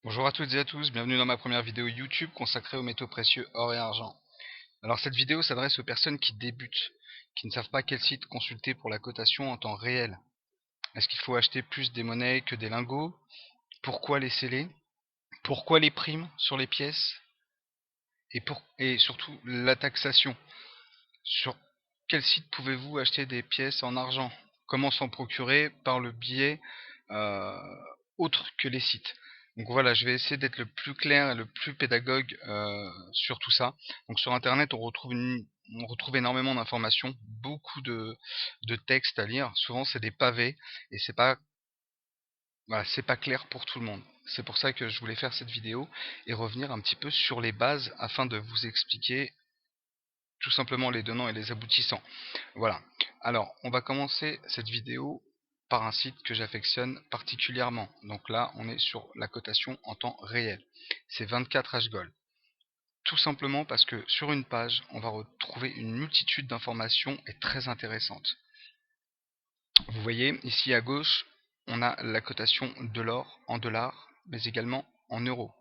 Bonjour à toutes et à tous, bienvenue dans ma première vidéo YouTube consacrée aux métaux précieux or et argent. Alors cette vidéo s'adresse aux personnes qui débutent, qui ne savent pas quel site consulter pour la cotation en temps réel. Est-ce qu'il faut acheter plus des monnaies que des lingots? Pourquoi les sceller? Pourquoi les primes sur les pièces? Et surtout la taxation. Sur quel site pouvez-vous acheter des pièces en argent? Comment s'en procurer par le biais euh, autre que les sites? Donc voilà, je vais essayer d'être le plus clair et le plus pédagogue sur tout ça. Donc sur internet, on retrouve énormément d'informations, beaucoup de textes à lire. Souvent c'est des pavés et c'est pas voilà, c'est pas clair pour tout le monde. C'est pour ça que je voulais faire cette vidéo et revenir un petit peu sur les bases afin de vous expliquer tout simplement les tenants et les aboutissants. Voilà. Alors, on va commencer cette vidéo par un site que j'affectionne particulièrement. Donc là, on est sur la cotation en temps réel. C'est 24 Hgold. Tout simplement parce que sur une page, on va retrouver une multitude d'informations et très intéressantes. Vous voyez, ici à gauche, on a la cotation de l'or en dollars, mais également en euros.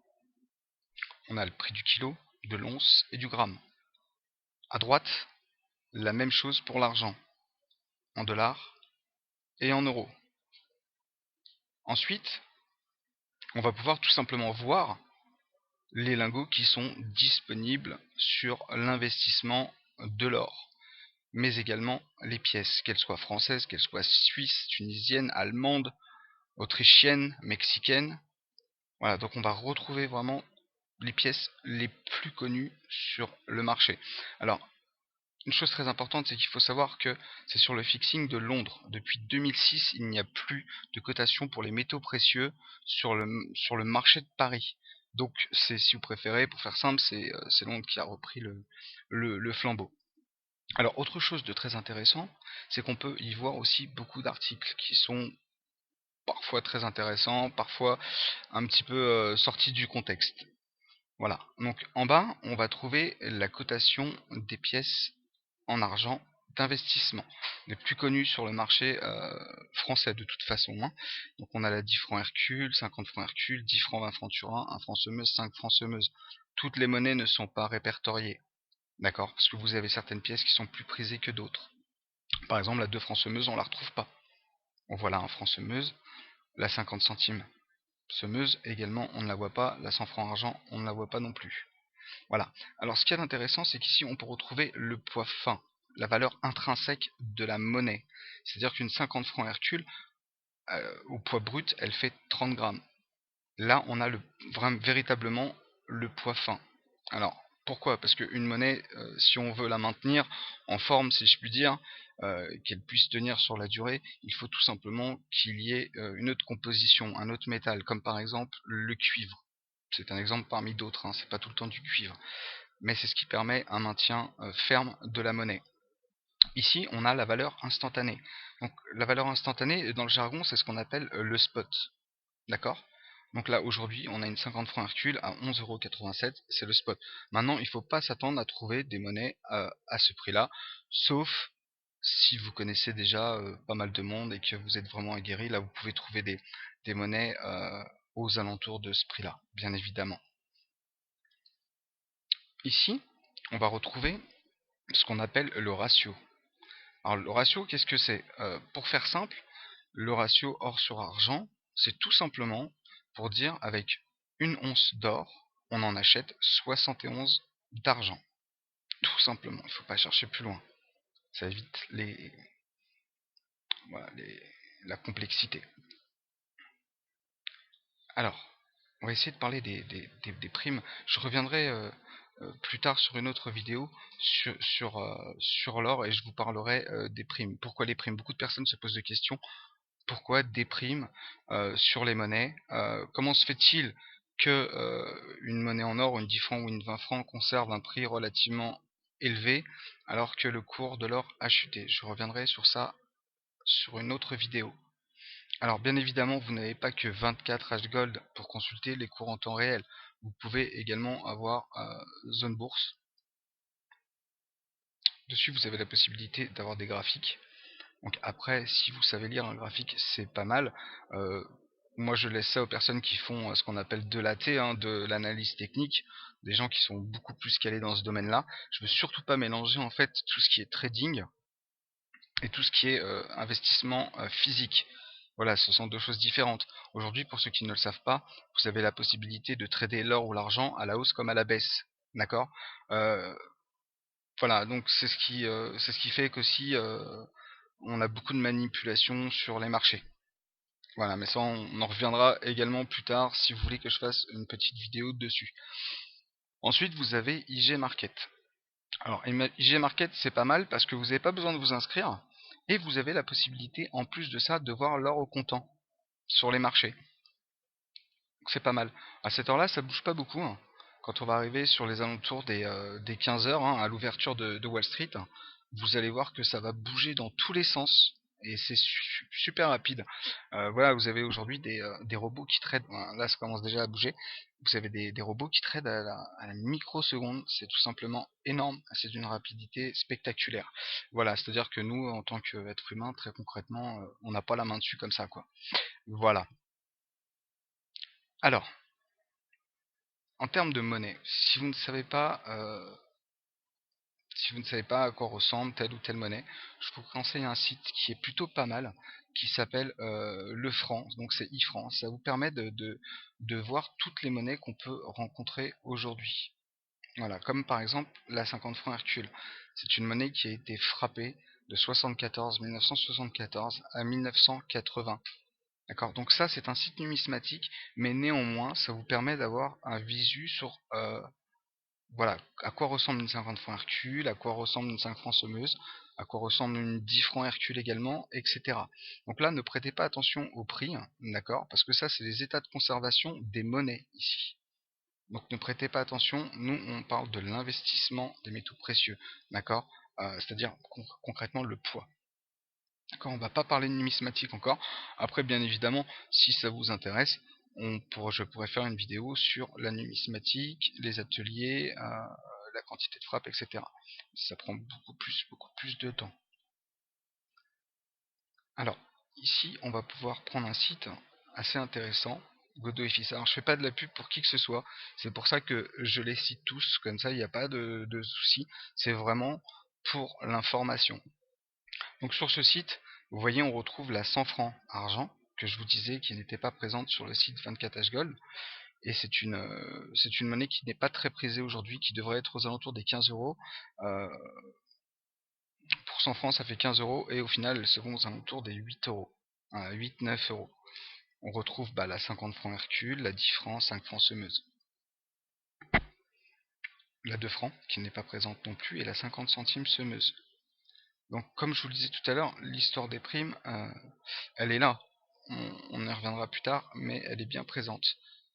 On a le prix du kilo, de l'once et du gramme. À droite, la même chose pour l'argent, en dollars et en euros. Ensuite, on va pouvoir tout simplement voir les lingots qui sont disponibles sur l'investissement de l'or, mais également les pièces, qu'elles soient françaises, qu'elles soient suisses, tunisiennes, allemandes, autrichiennes, mexicaines. Voilà, donc on va retrouver vraiment les pièces les plus connues sur le marché. Alors, une chose très importante, c'est qu'il faut savoir que c'est sur le fixing de Londres. Depuis 2006, il n'y a plus de cotation pour les métaux précieux sur le marché de Paris. Donc, si vous préférez, pour faire simple, c'est Londres qui a repris le flambeau. Alors, autre chose de très intéressant, c'est qu'on peut y voir aussi beaucoup d'articles qui sont parfois très intéressants, parfois un petit peu sortis du contexte. Voilà, donc en bas, on va trouver la cotation des pièces en argent d'investissement, les plus connus sur le marché français de toute façon, hein. Donc on a la 10 francs Hercule, 50 francs Hercule, 10 francs 20 francs Turin, 1 franc semeuse, 5 francs semeuse. Toutes les monnaies ne sont pas répertoriées, d'accord? Parce que vous avez certaines pièces qui sont plus prisées que d'autres. Par exemple, la 2 francs semeuse, on la retrouve pas. On voit là 1 franc semeuse, la 50 centimes semeuse également, on ne la voit pas, la 100 francs argent, on ne la voit pas non plus. Voilà. Alors ce qui est intéressant, c'est qu'ici on peut retrouver le poids fin, la valeur intrinsèque de la monnaie. C'est-à-dire qu'une 50 francs Hercule, au poids brut, elle fait 30 grammes. Là, on a véritablement le poids fin. Alors, pourquoi? Parce qu'une monnaie, si on veut la maintenir en forme, si je puis dire, qu'elle puisse tenir sur la durée, il faut tout simplement qu'il y ait une autre composition, un autre métal, comme par exemple le cuivre. C'est un exemple parmi d'autres, hein, c'est pas tout le temps du cuivre. Mais c'est ce qui permet un maintien ferme de la monnaie. Ici, on a la valeur instantanée. Donc, la valeur instantanée, dans le jargon, c'est ce qu'on appelle le spot. D'accord? Donc là, aujourd'hui, on a une 50 francs Hercule à 11,87 €, c'est le spot. Maintenant, il ne faut pas s'attendre à trouver des monnaies à ce prix-là, sauf si vous connaissez déjà pas mal de monde et que vous êtes vraiment aguerri. Là, vous pouvez trouver des monnaies aux alentours de ce prix-là, bien évidemment. Ici, on va retrouver ce qu'on appelle le ratio. Alors le ratio, qu'est-ce que c'est? Pour faire simple, le ratio or sur argent, c'est tout simplement pour dire avec une once d'or, on en achète 71 d'argent. Tout simplement, il ne faut pas chercher plus loin. Ça évite voilà, la complexité. Alors, on va essayer de parler des primes. Je reviendrai plus tard sur une autre vidéo sur l'or et je vous parlerai des primes. Pourquoi les primes? Beaucoup de personnes se posent des questions. Pourquoi des primes sur les monnaies? Comment se fait-il que une monnaie en or, une 10 francs ou une 20 francs conserve un prix relativement élevé alors que le cours de l'or a chuté? Je reviendrai sur ça sur une autre vidéo. Alors bien évidemment, vous n'avez pas que 24 Hgold pour consulter les cours en temps réel. Vous pouvez également avoir Zone Bourse. Dessus, vous avez la possibilité d'avoir des graphiques. Donc après, si vous savez lire un graphique, c'est pas mal. Moi je laisse ça aux personnes qui font ce qu'on appelle de l'AT, hein, de l'analyse technique, des gens qui sont beaucoup plus calés dans ce domaine-là. Je veux surtout pas mélanger en fait tout ce qui est trading et tout ce qui est investissement physique. Voilà, ce sont deux choses différentes. Aujourd'hui, pour ceux qui ne le savent pas, vous avez la possibilité de trader l'or ou l'argent à la hausse comme à la baisse. D'accord. Voilà, donc c'est ce qui fait qu'aussi on a beaucoup de manipulation sur les marchés. Voilà, mais ça on en reviendra également plus tard si vous voulez que je fasse une petite vidéo dessus. Ensuite, vous avez IG Market. Alors, IG Market, c'est pas mal parce que vous n'avez pas besoin de vous inscrire et vous avez la possibilité, en plus de ça, de voir l'or au comptant sur les marchés. Donc c'est pas mal. À cette heure-là, ça bouge pas beaucoup, hein. Quand on va arriver sur les alentours des 15 heures, hein, à l'ouverture de Wall Street, vous allez voir que ça va bouger dans tous les sens. Et c'est super rapide. Voilà, vous avez aujourd'hui des robots qui tradent. Là, ça commence déjà à bouger. Vous avez des robots qui tradent à la microseconde. C'est tout simplement énorme. C'est d'une rapidité spectaculaire. Voilà, c'est-à-dire que nous, en tant qu'être humain, très concrètement, on n'a pas la main dessus comme ça, quoi. Voilà. Alors, en termes de monnaie, si vous ne savez pas, à quoi ressemble telle ou telle monnaie, je vous conseille un site qui est plutôt pas mal, qui s'appelle le franc, donc c'est iFranc. Ça vous permet de voir toutes les monnaies qu'on peut rencontrer aujourd'hui. Voilà, comme par exemple la 50 francs Hercule. C'est une monnaie qui a été frappée de 1974 à 1980. D'accord, donc ça c'est un site numismatique, mais néanmoins ça vous permet d'avoir un visu sur voilà, à quoi ressemble une 50 francs Hercule, à quoi ressemble une 5 francs Semeuse, à quoi ressemble une 10 francs Hercule également, etc. Donc là, ne prêtez pas attention au prix, hein, d'accord, parce que ça, c'est les états de conservation des monnaies ici. Donc ne prêtez pas attention, nous, on parle de l'investissement des métaux précieux, d'accord, c'est-à-dire concrètement le poids. D'accord, on va pas parler de numismatique encore. Après, bien évidemment, si ça vous intéresse, je pourrais faire une vidéo sur la numismatique, les ateliers, la quantité de frappe, etc. Ça prend beaucoup plus de temps. Alors, ici, on va pouvoir prendre un site assez intéressant, GodoFX. Alors, je fais pas de la pub pour qui que ce soit. C'est pour ça que je les cite tous, comme ça, il n'y a pas de souci. C'est vraiment pour l'information. Donc sur ce site, vous voyez, on retrouve la 100 francs argent, que je vous disais qui n'était pas présente sur le site 24H Gold. Et c'est une monnaie qui n'est pas très prisée aujourd'hui, qui devrait être aux alentours des 15 euros. Pour 100 francs, ça fait 15 euros, et au final, elle se vend aux alentours des 8 euros. 8-9 euros. On retrouve la 50 francs Hercule, la 10 francs, 5 francs Semeuse. La 2 francs, qui n'est pas présente non plus, et la 50 centimes Semeuse. Donc comme je vous le disais tout à l'heure, l'histoire des primes, elle est là. On y reviendra plus tard, mais elle est bien présente.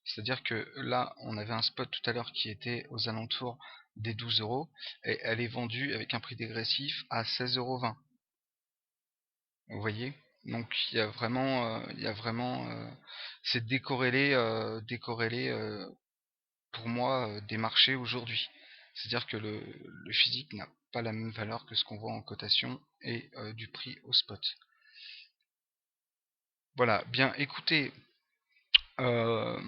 C'est-à-dire que là, on avait un spot tout à l'heure qui était aux alentours des 12 euros, et elle est vendue avec un prix dégressif à 16,20 €. Vous voyez? Donc il y a vraiment, c'est décorrélé pour moi des marchés aujourd'hui. C'est-à-dire que le physique n'a pas la même valeur que ce qu'on voit en cotation et du prix au spot. Voilà, bien écoutez, euh,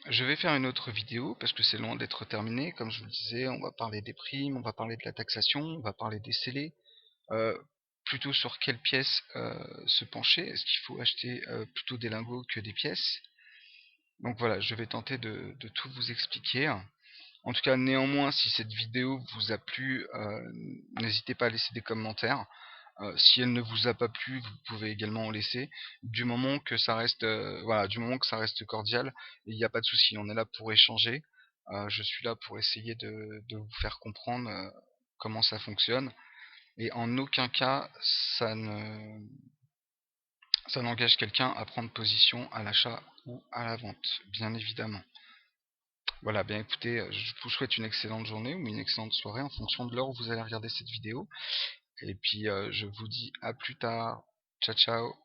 je vais faire une autre vidéo parce que c'est loin d'être terminé. Comme je vous le disais, on va parler des primes, on va parler de la taxation, on va parler des scellés. Euh, Plutôt sur quelle pièce se pencher. Est-ce qu'il faut acheter plutôt des lingots que des pièces? Donc voilà, je vais tenter de tout vous expliquer. En tout cas, néanmoins, si cette vidéo vous a plu, n'hésitez pas à laisser des commentaires. Si elle ne vous a pas plu, vous pouvez également en laisser. Du moment que ça reste, voilà, du moment que ça reste cordial, il n'y a pas de souci. On est là pour échanger. Je suis là pour essayer de vous faire comprendre comment ça fonctionne. Et en aucun cas, ça n'engage quelqu'un à prendre position à l'achat ou à la vente, bien évidemment. Voilà, bien écoutez, je vous souhaite une excellente journée ou une excellente soirée en fonction de l'heure où vous allez regarder cette vidéo. Et puis je vous dis à plus tard. Ciao ciao.